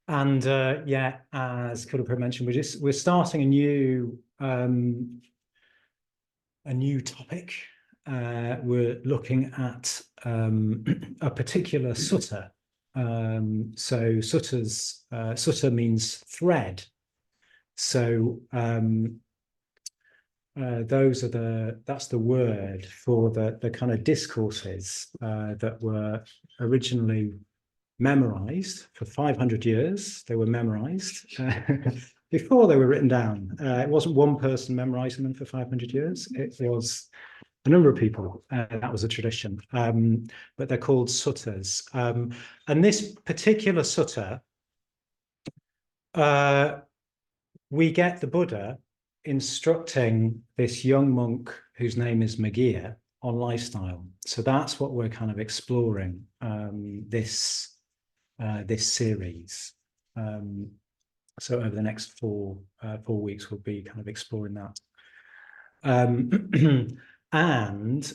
And yeah, as Kudapur mentioned, we're starting a new topic. We're looking at a particular sutta. So sutta means thread. So that's the word for the kind of discourses that were originally memorized for 500 years. They were memorized before they were written down. It wasn't one person memorizing them for 500 years. It was a number of people. That was a tradition. But they're called suttas. And this particular sutta, we get the Buddha instructing this young monk whose name is Meghia on lifestyle. So that's what we're kind of exploring this series. So over the next 4 weeks, we'll be kind of exploring that. And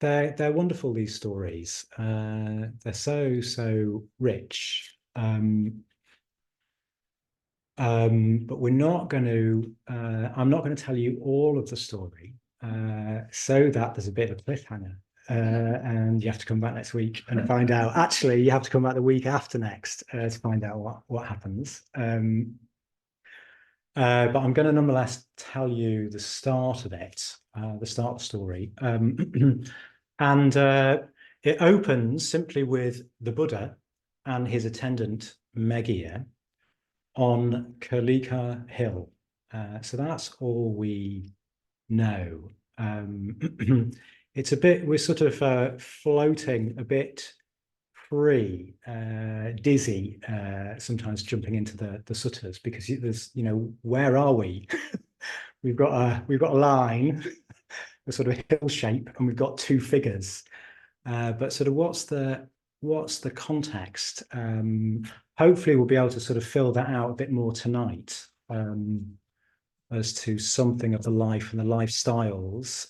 they're wonderful, these stories. They're so rich. But we're not going to, I'm not going to tell you all of the story so that there's a bit of a cliffhanger. And you have to come back next week and find out. Actually, you have to come back the week after next to find out what happens. But I'm going to nonetheless tell you the start of it, the start of the story. And it opens simply with the Buddha and his attendant, Meghia, on Kalika Hill. So that's all we know. It's a bit, we're sort of floating a bit free, dizzy, sometimes jumping into the suttas, because there's, where are we? we've got a line, a sort of hill shape, and we've got two figures. But sort of what's the context? Hopefully we'll be able to sort of fill that out a bit more tonight, as to something of the life and the lifestyles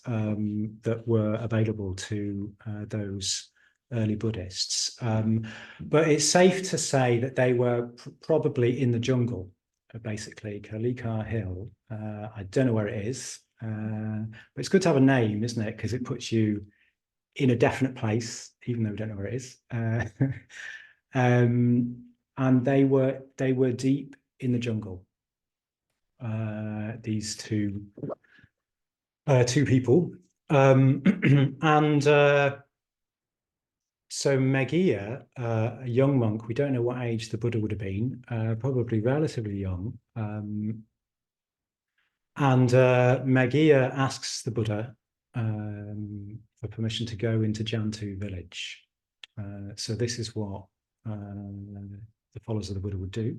that were available to those early Buddhists. But it's safe to say that they were probably in the jungle, basically. Kalika Hill. I don't know where it is, but it's good to have a name, isn't it? Because it puts you in a definite place, even though we don't know where it is. And they were deep in the jungle. These two people, and so Meghia, a young monk, we don't know what age the Buddha would have been, probably relatively young. And Meghia asks the Buddha for permission to go into Jantu village. So this is what the followers of the Buddha would do.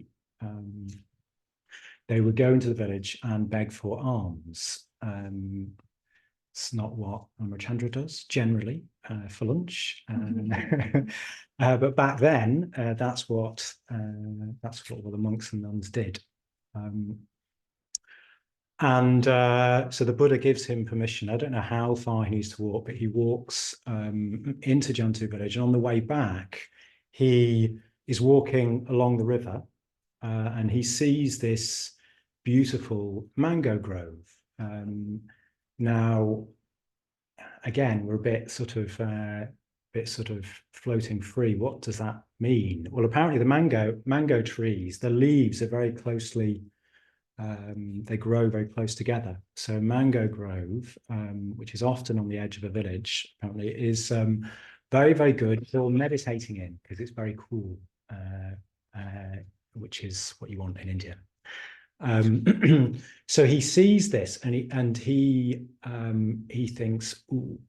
They would go into the village and beg for alms. It's not what Amrachandra does generally for lunch, but back then that's what all the monks and nuns did. And so the Buddha gives him permission. I don't know how far he needs to walk, but he walks into Jantu village, and on the way back, he is walking along the river, and he sees this beautiful mango grove. Now, again, we're a bit sort of floating free. What does that mean? Well, apparently the mango trees, the leaves are very closely, they grow very close together. So mango grove, which is often on the edge of a village, apparently, is very, very good for meditating in, because it's very cool, which is what you want in India. So he sees this, and he thinks, "Ooh,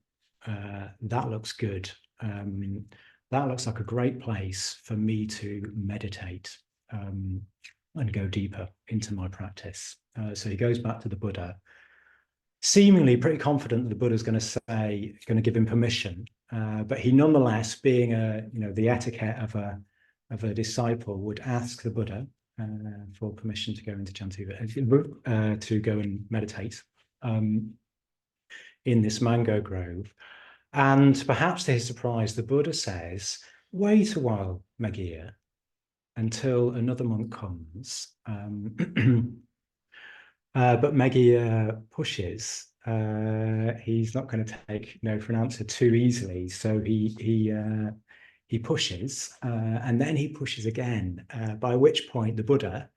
that looks good. That looks like a great place for me to meditate and go deeper into my practice." So he goes back to the Buddha, seemingly pretty confident that the Buddha is going to give him permission, but he nonetheless, being the etiquette of a disciple, would ask the Buddha for permission to go into Jantu, to go and meditate in this mango grove. And perhaps to his surprise, the Buddha says, "Wait a while, Meghia. until another monk comes. But Meghia pushes. He's not going to take no for an answer too easily, so he pushes, and then he pushes again. By which point the Buddha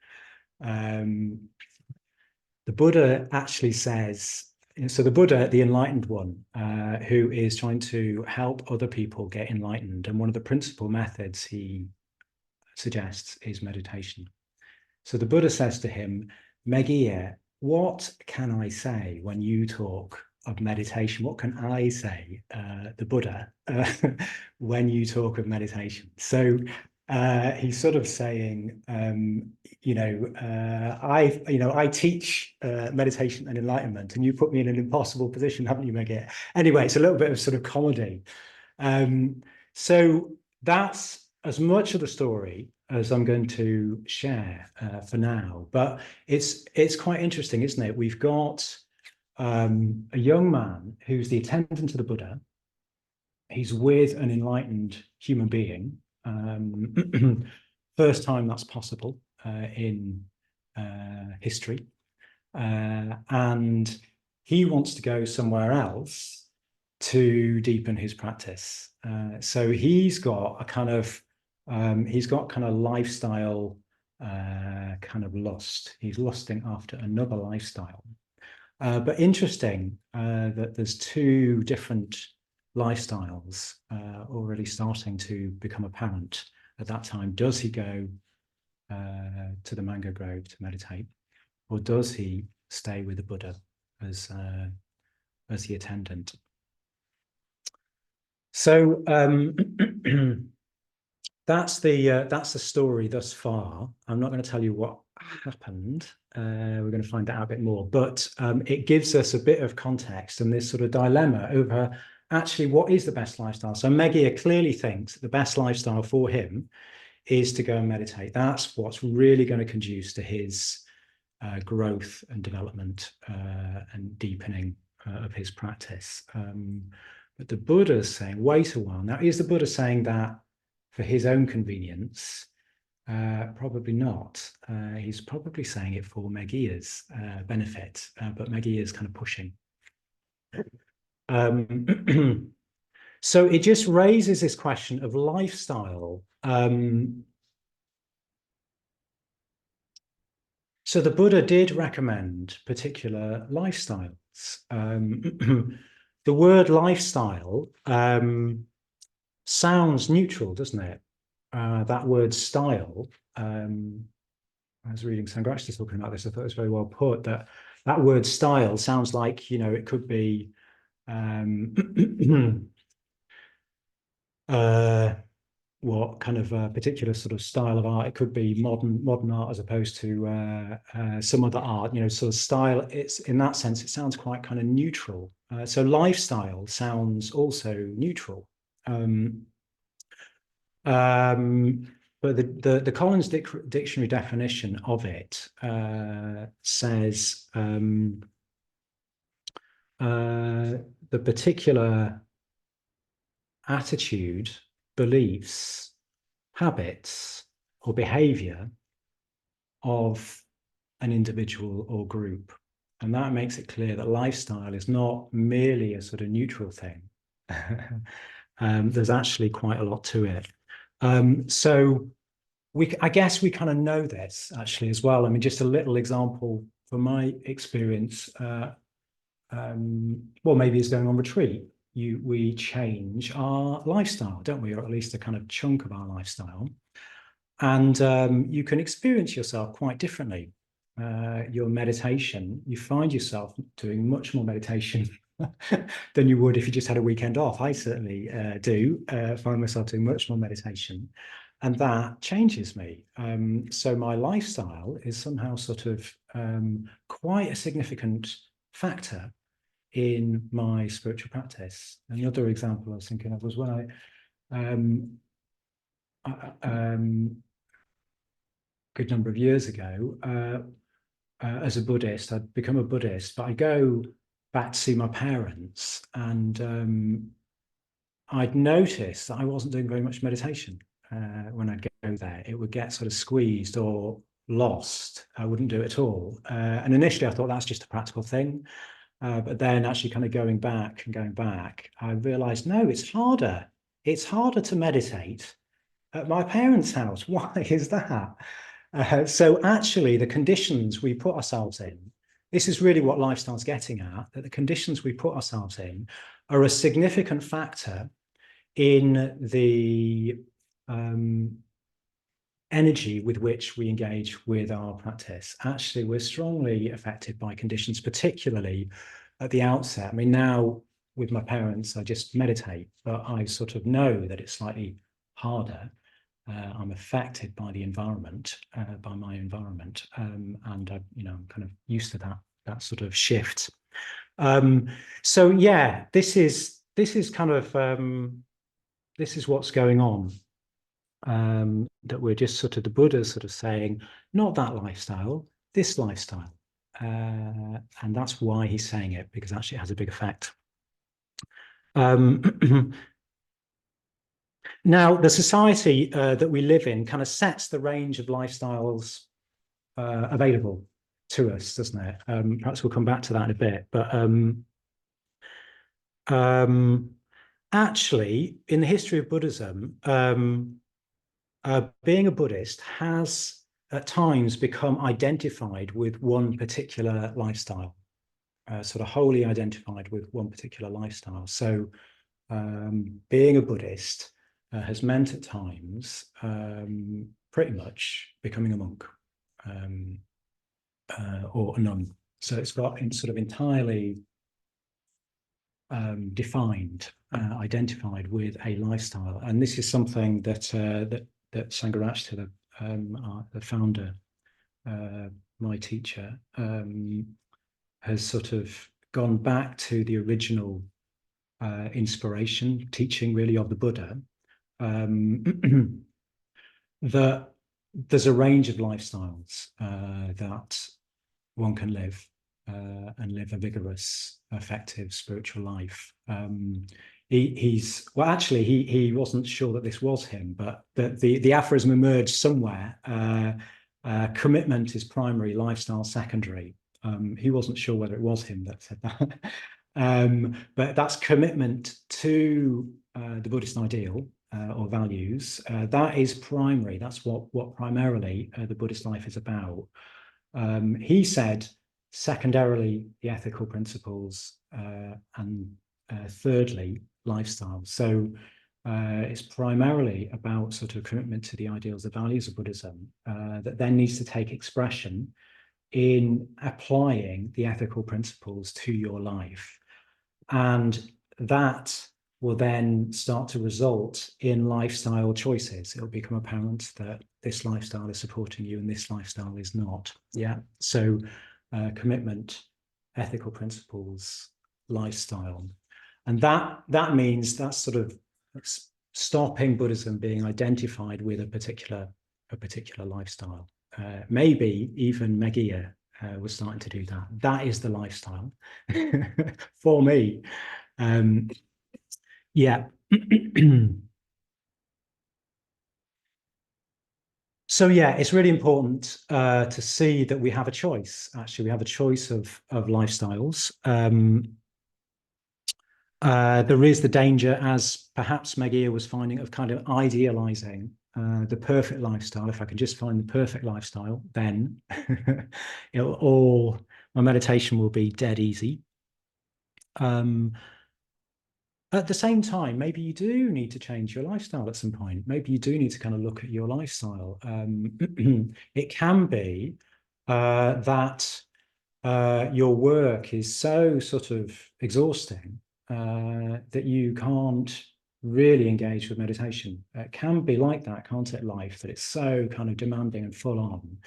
actually says. So the Buddha, the enlightened one, who is trying to help other people get enlightened, and one of the principal methods he suggests is meditation. So the Buddha says to him, Meghia, what can I say when you talk of meditation? What can I say, the Buddha, when you talk of meditation? So he's sort of saying, I teach meditation and enlightenment, and you put me in an impossible position, haven't you, Meghia? Anyway, it's a little bit of sort of comedy. So that's as much of the story as I'm going to share for now. But it's quite interesting, isn't it? We've got a young man who's the attendant to the Buddha. He's with an enlightened human being. First time that's possible in history. And he wants to go somewhere else to deepen his practice. So he's got a kind of lifestyle kind of lust. He's lusting after another lifestyle. But interesting that there's two different lifestyles already starting to become apparent at that time. Does he go to the mango grove to meditate, or does he stay with the Buddha as the attendant? So that's the story thus far. I'm not going to tell you what happened. We're going to find out a bit more, but it gives us a bit of context and this sort of dilemma over actually what is the best lifestyle. So Meghia clearly thinks the best lifestyle for him is to go and meditate. That's what's really going to conduce to his growth and development and deepening of his practice. But the Buddha's saying, wait a while. Now, is the Buddha saying that for his own convenience? Probably not. He's probably saying it for Meghia's benefit, but Meghia is kind of pushing. So it just raises this question of lifestyle. So the Buddha did recommend particular lifestyles. The word lifestyle sounds neutral, doesn't it? That word style, I was reading Sangharakshita talking about this, I thought it was very well put, that word style sounds like, it could be what kind of a particular sort of style of art. It could be modern art as opposed to some other art, sort of style. It's in that sense, it sounds quite kind of neutral. So lifestyle sounds also neutral. But the Collins dictionary definition of it says the particular attitude, beliefs, habits, or behavior of an individual or group. And that makes it clear that lifestyle is not merely a sort of neutral thing. There's actually quite a lot to it. So I guess we kind of know this actually as well. I mean, just a little example from my experience, well, maybe it's going on retreat. We change our lifestyle, don't we? Or at least a kind of chunk of our lifestyle. And you can experience yourself quite differently. Your meditation, you find yourself doing much more meditation than you would if you just had a weekend off. I certainly do find myself doing much more meditation, and that changes me. So my lifestyle is somehow sort of quite a significant factor in my spiritual practice. Another example I was thinking of was when good number of years ago, as a Buddhist, I'd become a Buddhist, but I go back to see my parents, and I'd noticed that I wasn't doing very much meditation. when I'd go there. It would get sort of squeezed or lost. I wouldn't do it at all. And initially I thought that's just a practical thing. But then actually kind of going back, I realized, no, it's harder. It's harder to meditate at my parents' house. Why is that? So actually the conditions we put ourselves in, this is really what lifestyle's getting at, that the conditions we put ourselves in are a significant factor in the energy with which we engage with our practice. Actually, we're strongly affected by conditions, particularly at the outset. I mean, now with my parents, I just meditate, but I sort of know that it's slightly harder. I'm affected by the environment, by my environment, and I'm kind of used to that sort of shift. So yeah, this is kind of this is what's going on. That we're just sort of, the Buddha's sort of saying, not that lifestyle, this lifestyle. And that's why he's saying it, because actually it has a big effect. Now, the society that we live in kind of sets the range of lifestyles available to us, doesn't it? Perhaps we'll come back to that in a bit. But actually, in the history of Buddhism, being a Buddhist has at times become identified with one particular lifestyle, sort of wholly identified with one particular lifestyle. So being a Buddhist has meant at times pretty much becoming a monk or a nun. So it's got sort of entirely defined, identified with a lifestyle. And this is something that that Sangharakshita, the founder, my teacher, has sort of gone back to the original inspiration, teaching really of the Buddha, that there's a range of lifestyles that one can live and live a vigorous, effective spiritual life. He wasn't sure that this was him, but the aphorism emerged somewhere. Commitment is primary, lifestyle secondary. He wasn't sure whether it was him that said that. But that's commitment to the Buddhist ideal or values. That is primary. That's what primarily the Buddhist life is about. He said, secondarily, the ethical principles, and thirdly, lifestyle. So it's primarily about sort of commitment to the ideals, the values of Buddhism, that then needs to take expression in applying the ethical principles to your life. And that will then start to result in lifestyle choices. It'll become apparent that this lifestyle is supporting you and this lifestyle is not. Yeah. So commitment, ethical principles, lifestyle. And that means that's sort of stopping Buddhism being identified with a particular lifestyle. Maybe even Meghia was starting to do that. That is the lifestyle for me. Yeah. So yeah, it's really important to see that we have a choice. Actually, we have a choice of lifestyles. There is the danger, as perhaps Meghia was finding, of kind of idealizing the perfect lifestyle. If I could just find the perfect lifestyle, then my meditation will be dead easy. At the same time, maybe you do need to change your lifestyle at some point. Maybe you do need to kind of look at your lifestyle. It can be that your work is so sort of exhausting that you can't really engage with meditation. It can be like that, can't it, life, that it's so kind of demanding and full on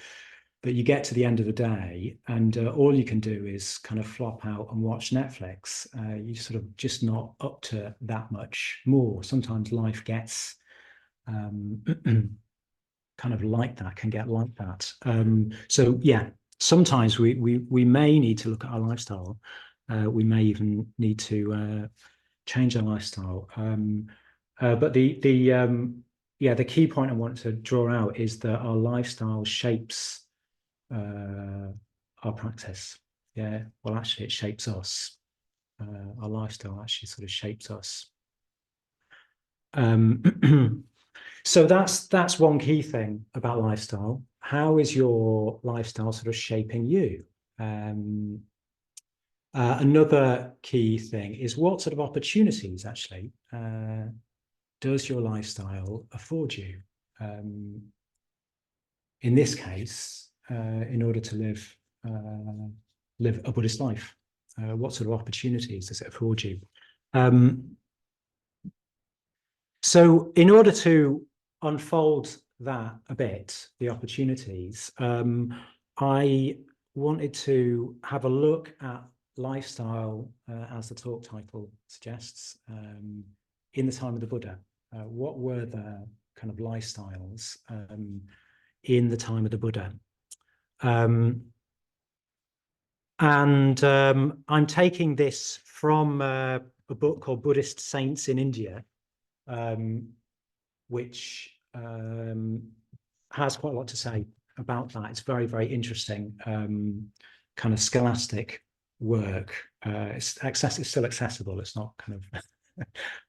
that you get to the end of the day and all you can do is kind of flop out and watch Netflix. You're sort of just not up to that much more. Sometimes life gets kind of like that, can get like that. So yeah, sometimes we may need to look at our lifestyle. We may even need to change our lifestyle. But the key point I want to draw out is that our lifestyle shapes our practice. Yeah, well, actually, it shapes us. Our lifestyle actually sort of shapes us. So that's one key thing about lifestyle. How is your lifestyle sort of shaping you? Another key thing is what sort of opportunities actually does your lifestyle afford you? In this case, in order to live a Buddhist life, what sort of opportunities does it afford you? So in order to unfold that a bit, the opportunities, I wanted to have a look at lifestyle, as the talk title suggests, in the time of the Buddha. What were the kind of lifestyles in the time of the Buddha? I'm taking this from a book called Buddhist Saints in India, which has quite a lot to say about that. It's very, very interesting, kind of scholastic work. It's still accessible. It's not kind of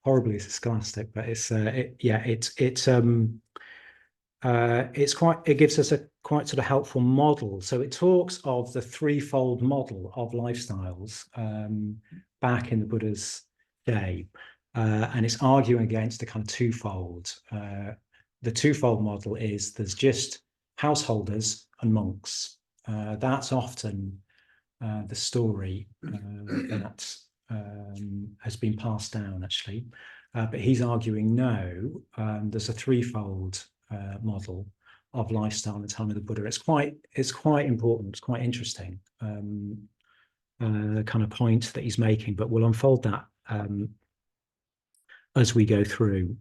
horribly scholastic, but it's it gives us a quite sort of helpful model. So it talks of the threefold model of lifestyles back in the Buddha's day. And it's arguing against the kind of twofold. The twofold model is there's just householders and monks. That's often the story that has been passed down, actually. But he's arguing no, there's a threefold model of lifestyle in the time of the Buddha. It's quite important. It's quite interesting kind of point that he's making. But we'll unfold that as we go through.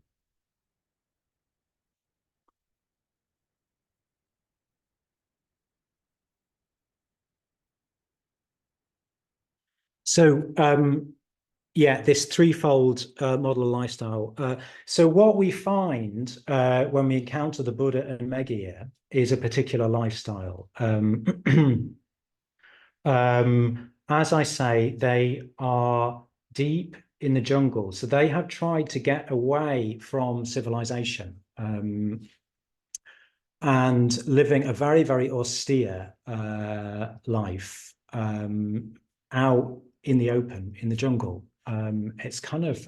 So this threefold model of lifestyle. So what we find when we encounter the Buddha and Meghia is a particular lifestyle. As I say, they are deep in the jungle. So they have tried to get away from civilization and living a very, very austere life out in the open, in the jungle. It's kind of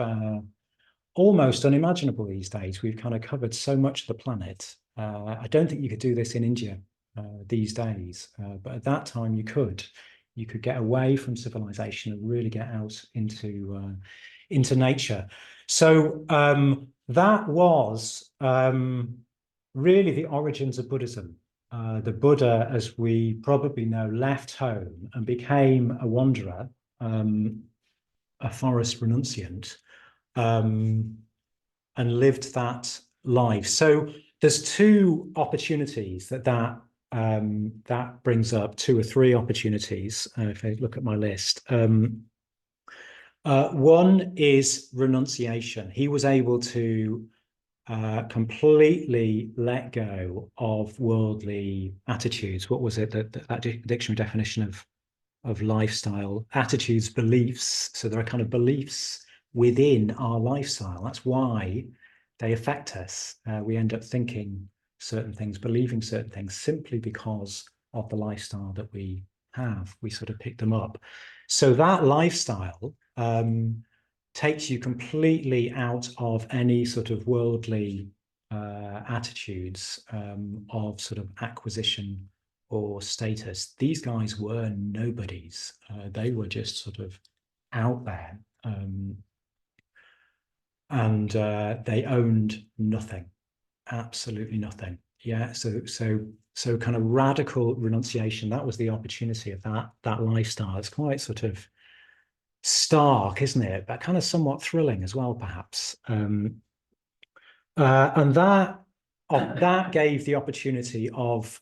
almost unimaginable these days. We've kind of covered so much of the planet. I don't think you could do this in India these days, but at that time you could. You could get away from civilization and really get out into nature. So that was really the origins of Buddhism. The Buddha, as we probably know, left home and became a wanderer, a forest renunciant, and lived that life. So there's two opportunities that brings up, two or three opportunities, if I look at my list. One is renunciation. He was able to completely let go of worldly attitudes. What was it, that dictionary definition of lifestyle? Attitudes, beliefs. So there are kind of beliefs within our lifestyle. That's why they affect us. We end up thinking certain things, believing certain things, simply because of the lifestyle that we have. We sort of pick them up. So that lifestyle takes you completely out of any sort of worldly attitudes of sort of acquisition or status. These guys were nobodies. They were just sort of out there, and they owned nothing, absolutely nothing. Yeah, so kind of radical renunciation. That was the opportunity of that lifestyle. It's quite sort of stark, isn't it? But kind of somewhat thrilling as well, perhaps. And that gave the opportunity of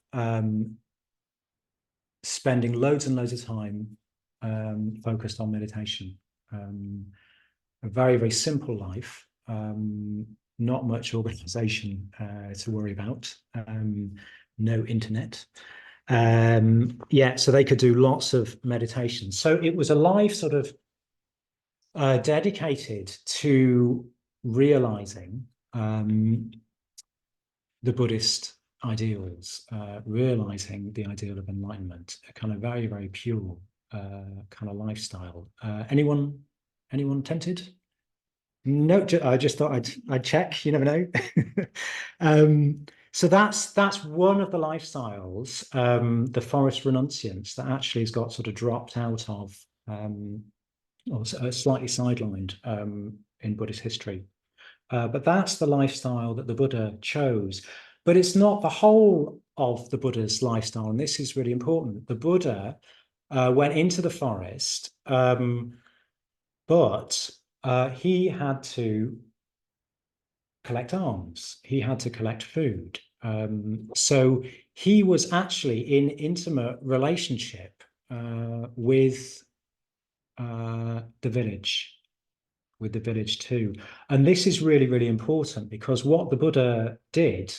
spending loads and loads of time focused on meditation. A very, very simple life, not much organization to worry about, no internet. Yeah, so they could do lots of meditation. So it was a life sort of dedicated to realizing the Buddhist ideals, realizing the ideal of enlightenment, a kind of very, very pure kind of lifestyle. Anyone tempted? No, I just thought I'd check. You never know. So that's one of the lifestyles, the forest renunciance, that actually has got sort of dropped out of, or slightly sidelined in Buddhist history. But that's the lifestyle that the Buddha chose. But it's not the whole of the Buddha's lifestyle, and this is really important. The Buddha went into the forest, but he had to collect alms. He had to collect food. So he was actually in intimate relationship with the village, too. And this is really, really important, because what the Buddha did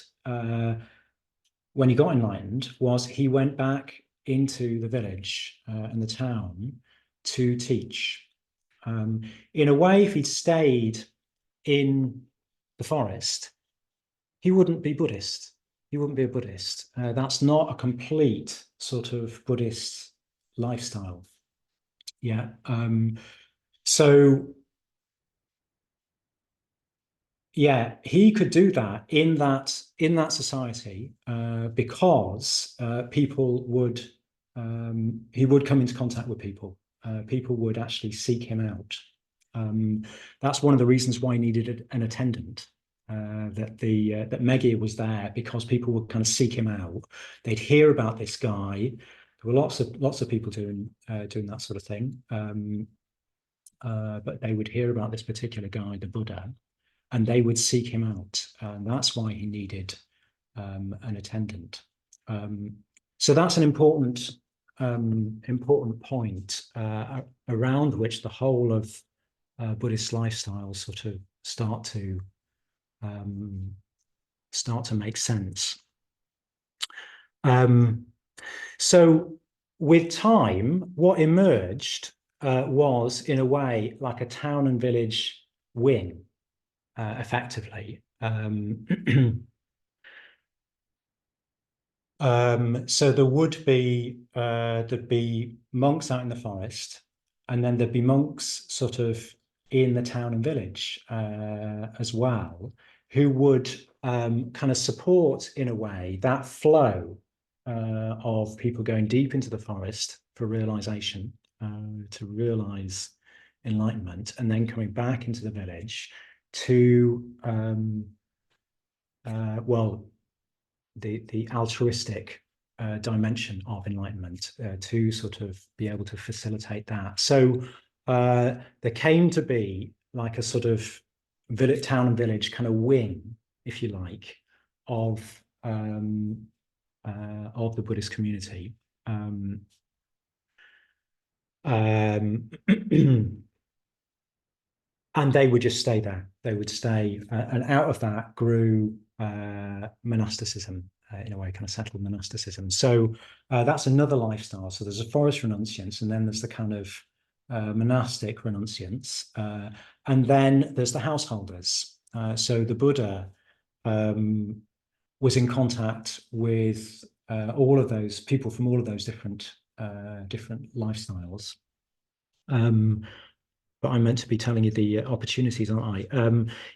when he got enlightened was he went back into the village and the town to teach. In a way, if he'd stayed in the forest, he wouldn't be Buddhist. He wouldn't be a Buddhist. That's not a complete sort of Buddhist lifestyle. Yeah. So yeah, he could do that in that society because people would he would come into contact with people. People would actually seek him out. That's one of the reasons why he needed an attendant. That Meghia was there because people would kind of seek him out. They'd hear about this guy. There were lots of people doing that sort of thing. But they would hear about this particular guy, the Buddha, and they would seek him out. And that's why he needed an attendant. So that's an important point around which the whole of Buddhist lifestyle sort of start to make sense. So with time, what emerged was, in a way, like a town and village wing, effectively. So there would be there'd be monks out in the forest, and then there'd be monks sort of in the town and village as well, who would kind of support, in a way, that flow of people going deep into the forest for realization, to realize enlightenment, and then coming back into the village to the altruistic dimension of enlightenment, to sort of be able to facilitate that. So there came to be like a sort of town and village kind of wing, if you like, of the Buddhist community. And they would just stay there. They would stay, and out of that grew monasticism, in a way, kind of settled monasticism. So that's another lifestyle. So there's a forest renunciance, and then there's the kind of monastic renunciance, and then there's the householders. So the Buddha was in contact with all of those people from all of those different lifestyles. But I'm meant to be telling you the opportunities, aren't I?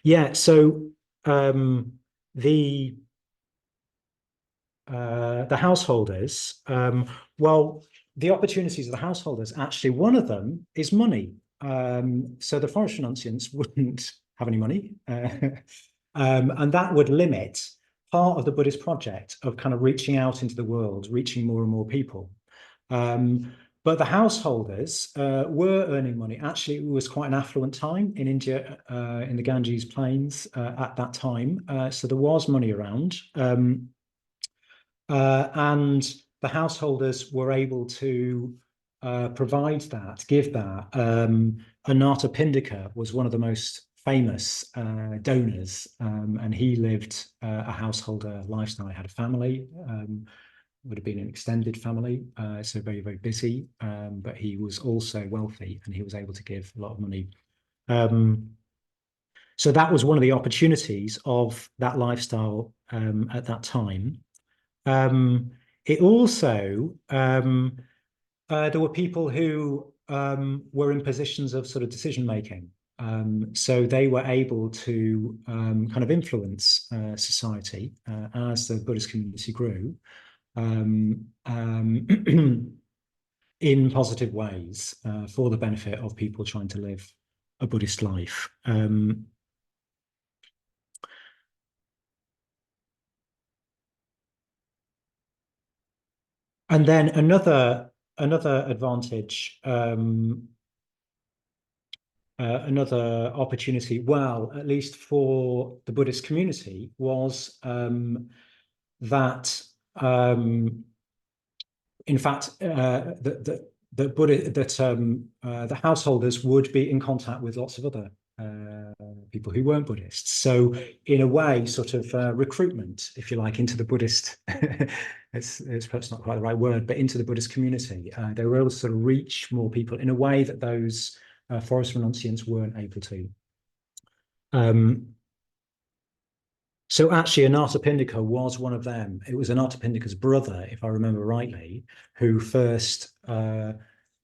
Yeah. So the householders. Well, the opportunities of the householders, actually, one of them is money. So the forest renunciants wouldn't have any money, and that would limit part of the Buddhist project of kind of reaching out into the world, reaching more and more people. But the householders were earning money. Actually, it was quite an affluent time in India, in the Ganges plains at that time. So there was money around. And the householders were able to provide that, give that. Anatta Pindika was one of the most famous donors, and he lived a householder lifestyle. He had a family, would have been an extended family, so very, very busy, but he was also wealthy and he was able to give a lot of money. So that was one of the opportunities of that lifestyle at that time. It also, there were people who were in positions of sort of decision making. So they were able to kind of influence society as the Buddhist community grew in positive ways for the benefit of people trying to live a Buddhist life. And then another advantage, another opportunity, well, at least for the Buddhist community, was that in fact the householders would be in contact with lots of other people who weren't Buddhists. So in a way, sort of recruitment, if you like, into the Buddhist, it's perhaps not quite the right word, but into the Buddhist community. They were able to sort of reach more people in a way that those forest renunciants weren't able to. So actually, Anathapindika was one of them. It was Anathapindika's brother, if I remember rightly, who first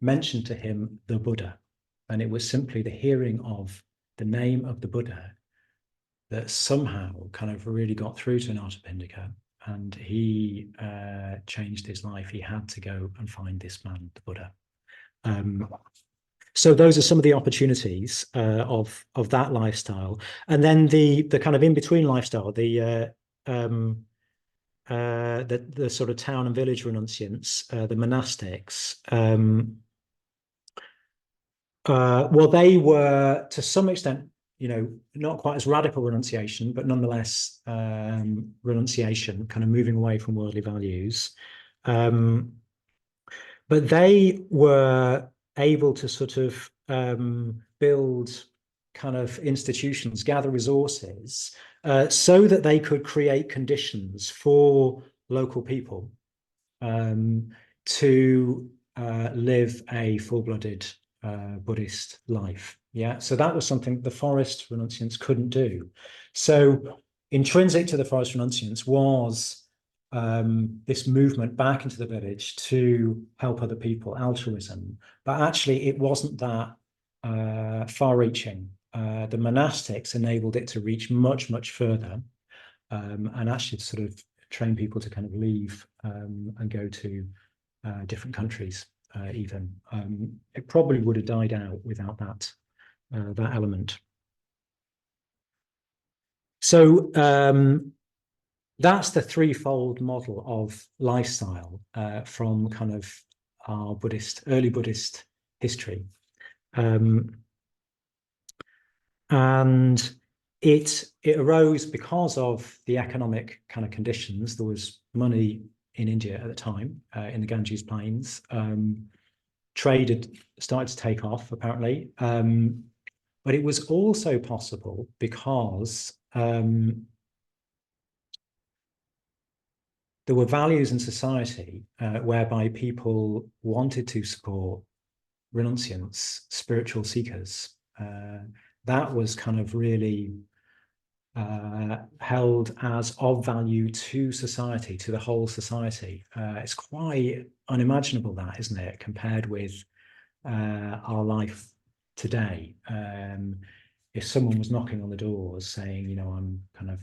mentioned to him the Buddha. And it was simply the hearing of the name of the Buddha that somehow kind of really got through to Anathapindika. And he changed his life. He had to go and find this man, the Buddha. So those are some of the opportunities of that lifestyle, and then the kind of in between lifestyle, the sort of town and village renunciants, the monastics. Well, they were to some extent, not quite as radical renunciation, but nonetheless renunciation, kind of moving away from worldly values. But they were able to sort of build kind of institutions, gather resources, so that they could create conditions for local people to live a full-blooded Buddhist life. Yeah, so that was something the forest renunciants couldn't do. So intrinsic to the forest renunciants was this movement back into the village to help other people, altruism. But actually, it wasn't that far-reaching. The monastics enabled it to reach much, much further, and actually to sort of train people to kind of leave and go to different countries. Even it probably would have died out without that element. So that's the threefold model of lifestyle from kind of our early Buddhist history. And it arose because of the economic kind of conditions. There was money in India at the time, in the Ganges Plains. Trade had started to take off, apparently. But it was also possible because there were values in society whereby people wanted to support renunciants, spiritual seekers. That was kind of really held as of value to society, to the whole society. It's quite unimaginable, that, isn't it, compared with our life today. If someone was knocking on the doors saying, I'm kind of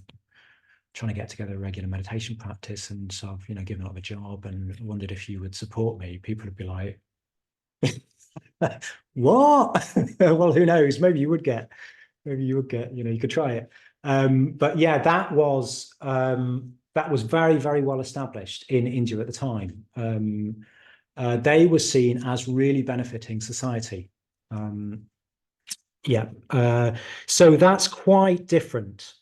trying to get together a regular meditation practice and sort of, given up a job and wondered if you would support me, people would be like, what? Well, who knows? Maybe you would get, you could try it. But yeah, that was very, very well established in India at the time. They were seen as really benefiting society. So that's quite different.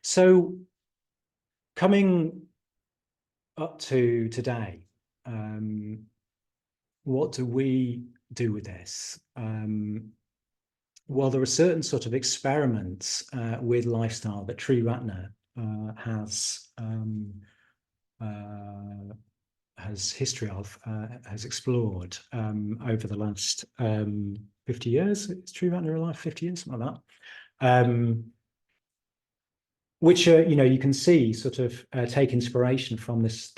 So coming up to today, what do we do with this? well, there are certain sort of experiments with lifestyle that Triratna has history of, has explored over the last 50 years. Is Triratna alive? 50 years, something like that. Which you can see sort of take inspiration from this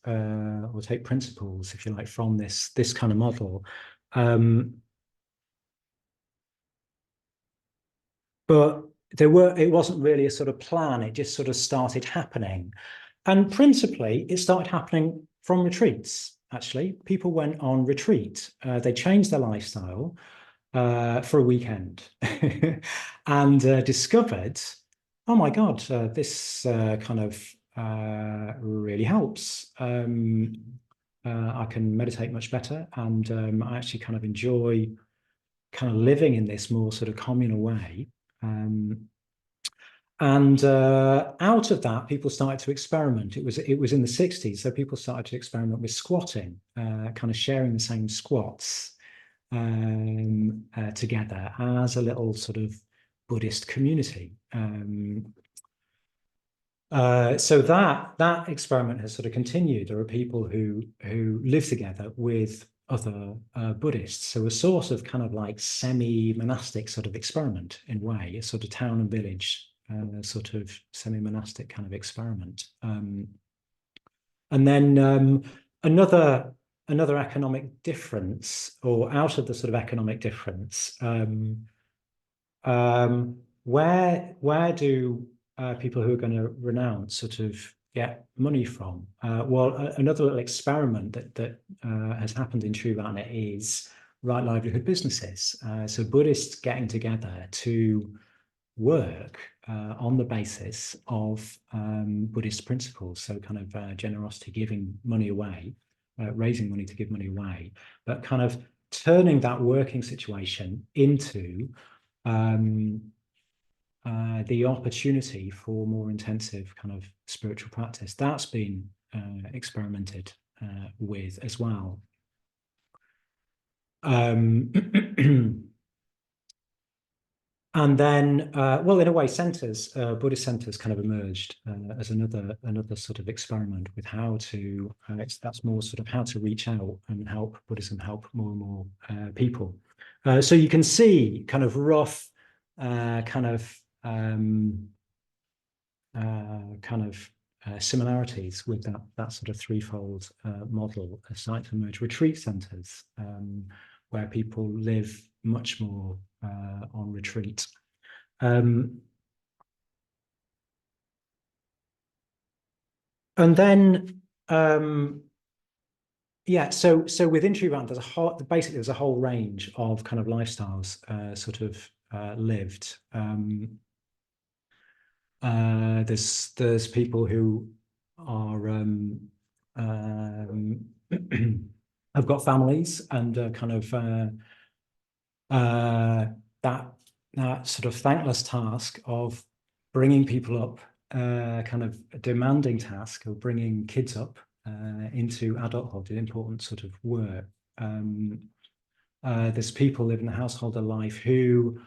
or take principles, if you like, from this kind of model. But it wasn't really a sort of plan. It just sort of started happening. And principally, it started happening from retreats, actually. People went on retreat. They changed their lifestyle for a weekend and discovered, oh my God, this kind of really helps. I can meditate much better, and I actually kind of enjoy kind of living in this more sort of communal way. And out of that, people started to experiment. It was in the 60s, so people started to experiment with squatting, kind of sharing the same squats together as a little sort of Buddhist community. So that experiment has sort of continued. There are people who live together with other Buddhists. So a sort of kind of like semi-monastic sort of experiment in a way, a sort of town and village sort of semi-monastic kind of experiment. And then another economic difference, or out of the sort of economic difference, where do people who are going to renounce sort of get money from? Well, another little experiment that has happened in Triratna is right livelihood businesses. So Buddhists getting together to work on the basis of Buddhist principles. So kind of generosity, giving money away, raising money to give money away, but kind of turning that working situation into the opportunity for more intensive kind of spiritual practice. That's been experimented with as well. And then, well, in a way, centers, Buddhist centers kind of emerged as another sort of experiment with how to, that's more sort of how to reach out and help Buddhism help more and more people. So you can see kind of rough similarities with that sort of threefold model starting to emerge. Retreat centers where people live much more on retreat. And then yeah, so within Triratna, there's a whole range of kind of lifestyles sort of lived. There's people who are have got families and kind of that sort of thankless task of bringing people up, kind of a demanding task of bringing kids up into adulthood, an important sort of work. There's people living a householder life who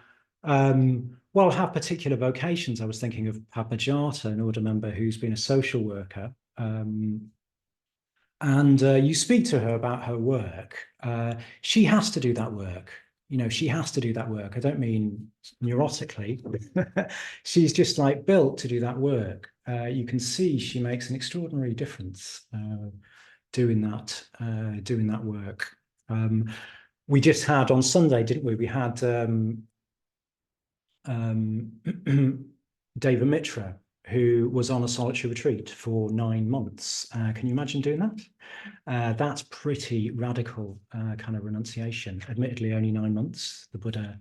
well, have particular vocations. I was thinking of Papa Jata, an order member who's been a social worker. And you speak to her about her work. She has to do that work. She has to do that work. I don't mean neurotically. She's just like built to do that work. You can see she makes an extraordinary difference doing that work. We just had on Sunday, didn't we? We had Deva Mitra, who was on a solitary retreat for 9 months. Can you imagine doing that? That's pretty radical kind of renunciation. Admittedly, only 9 months. The Buddha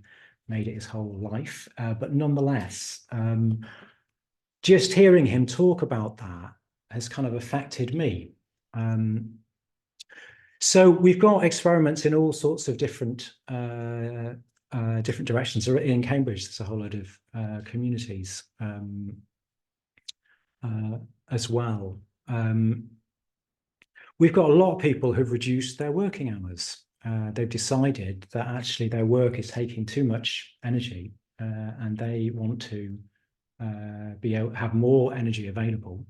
made it his whole life. But nonetheless, just hearing him talk about that has kind of affected me. So we've got experiments in all sorts of different directions. In Cambridge, there's a whole load of communities as well. We've got a lot of people who've reduced their working hours. they've decided that actually their work is taking too much energy, and they want to have more energy available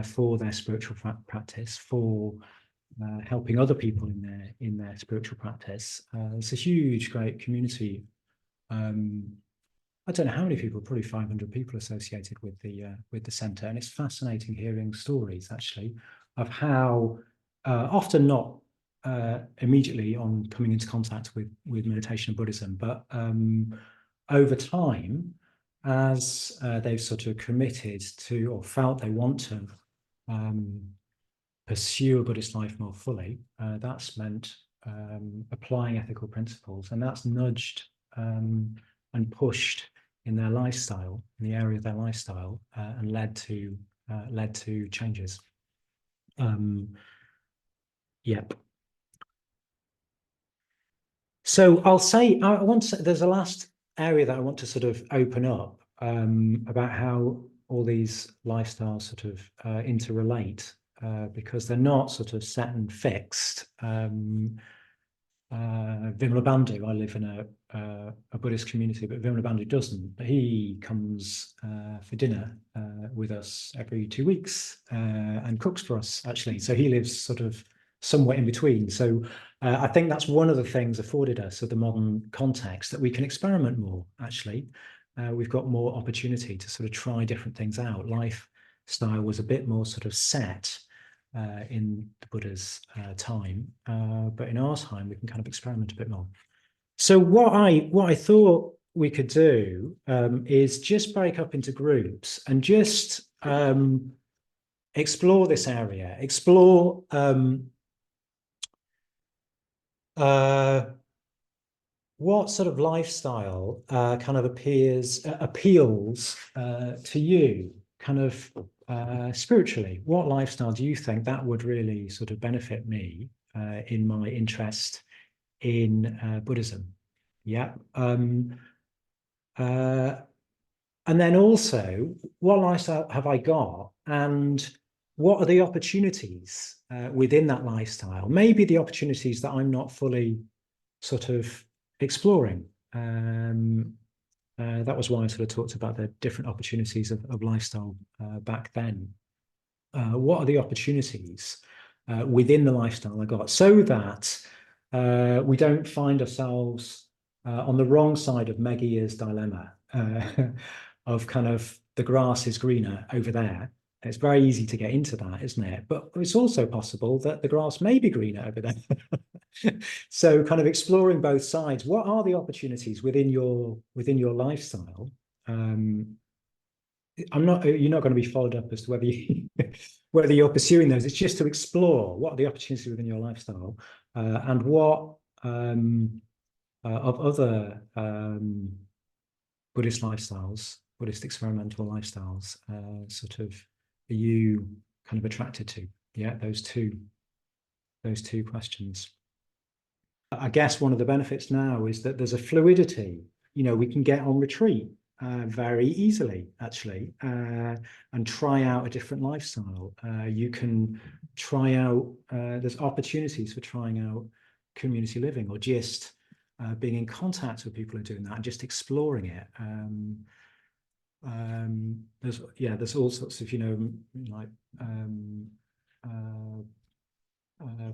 for their spiritual practice, for helping other people in their spiritual practice. It's a huge, great community. I don't know how many people, probably 500 people associated with the centre, and it's fascinating hearing stories actually of how often not immediately on coming into contact with meditation and Buddhism, but over time, as they've sort of committed to or felt they want to pursue a Buddhist life more fully, that's meant applying ethical principles, and that's nudged and pushed in their lifestyle, in the area of their lifestyle, and led to changes. Yep. So I'll say, I want to say, there's a last area that I want to sort of open up about how all these lifestyles sort of interrelate, because they're not sort of set and fixed. Vimala Bandhu, I live in a Buddhist community, but Vimala Bandhu doesn't. He comes for dinner with us every 2 weeks and cooks for us, actually. So he lives sort of somewhere in between. So I think that's one of the things afforded us of the modern context, that we can experiment more, actually. We've got more opportunity to sort of try different things out. Lifestyle was a bit more sort of set in the Buddha's time, but in our time we can kind of experiment a bit more. So what I thought we could do is just break up into groups and just explore this area, explore what sort of lifestyle kind of appeals to you, kind of spiritually. What lifestyle do you think that would really sort of benefit me in my interest in Buddhism? Yeah. And then also, what lifestyle have I got, and what are the opportunities within that lifestyle? Maybe the opportunities that I'm not fully sort of exploring. That was why I sort of talked about the different opportunities of lifestyle back then. What are the opportunities within the lifestyle I got, so that we don't find ourselves on the wrong side of Meghia's dilemma, of kind of the grass is greener over there. It's very easy to get into that, isn't it? But it's also possible that the grass may be greener over there. So kind of exploring both sides. What are the opportunities within your lifestyle? You're not going to be followed up as to whether you're pursuing those. It's just to explore what are the opportunities within your lifestyle, and what of other Buddhist lifestyles, Buddhist experimental lifestyles, sort of are you kind of attracted to? Yeah, those two questions. I guess one of the benefits now is that there's a fluidity. We can get on retreat very easily, actually, and try out a different lifestyle. You can try out, there's opportunities for trying out community living, or just being in contact with people who are doing that and just exploring it. There's all sorts of, like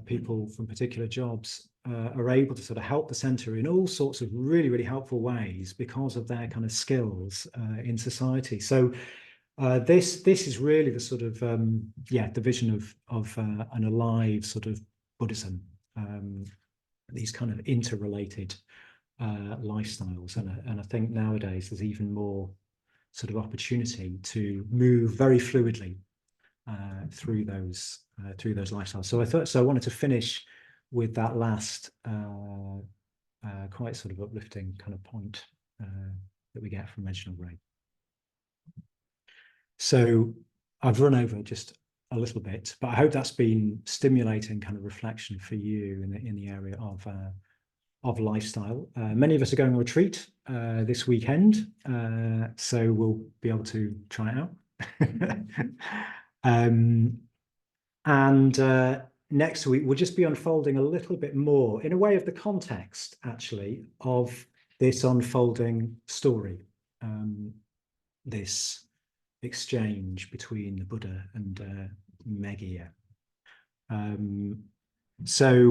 people from particular jobs are able to sort of help the centre in all sorts of really, really helpful ways because of their kind of skills in society. So this is really the sort of the vision of an alive sort of Buddhism, these kind of interrelated lifestyles, and I think nowadays there's even more sort of opportunity to move very fluidly through those lifestyles. So I wanted to finish with that last quite sort of uplifting kind of point that we get from Reginald Ray. So I've run over just a little bit, but I hope that's been stimulating kind of reflection for you in the area of lifestyle. Many of us are going on retreat this weekend, so we'll be able to try it out. And next week we'll just be unfolding a little bit more, in a way, of the context, actually, of this unfolding story, this exchange between the Buddha and Meghia. So